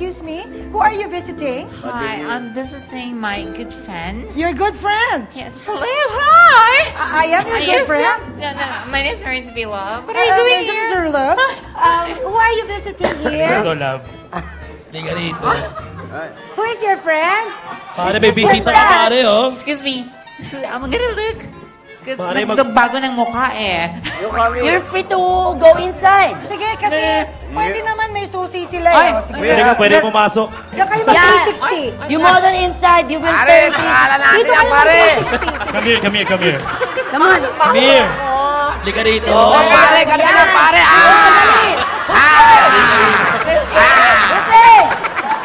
excuse me? Who are you visiting? Hi, I'm visiting my good friend. Your good friend. Yes, hello, hi. I am your good friend. No, my name is Mary Villa. What are you doing here? Mr. Love. Who are you visiting here? Ito, love. Liga rito. Who is your friend? Pare, may bisita ka, pare, oh. Excuse me. I'm gonna look. Kasi Pare, nagbago ng mukha eh. You're free to go inside. Sige, kasi pwede naman may susi sila eh. Sige. Pwede pumasok. Diyan kayo mag-360. You more than inside, you will Pare, pay. nakaala natin yan, pare. Come here. Come on. Come here. Liga rito. Oh, pare, ganda lang, pare. Listen!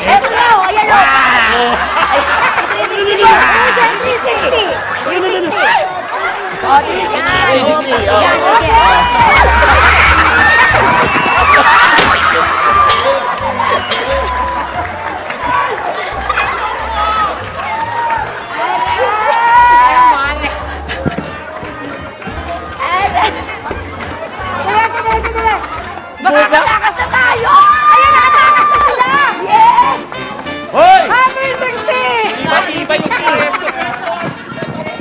Eto na, ayan o. 360. 360. Oh, 360. Yan, okay. Makakatakas na tayo! Ayan, nakatakas na sila! Yes! Hoy! 160! Iba yung kiss.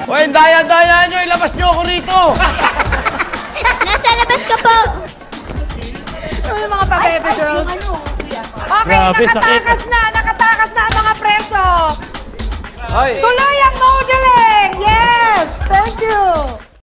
Hoy, daya-daya nyo, ilabas nyo ako rito. Nasa labas ka po. Ano yung mga pa-baby girls? Okay, Grabe, sakit. nakatakas na ang mga preso. Hoy! Tuloy ang modeling! Yes! Thank you!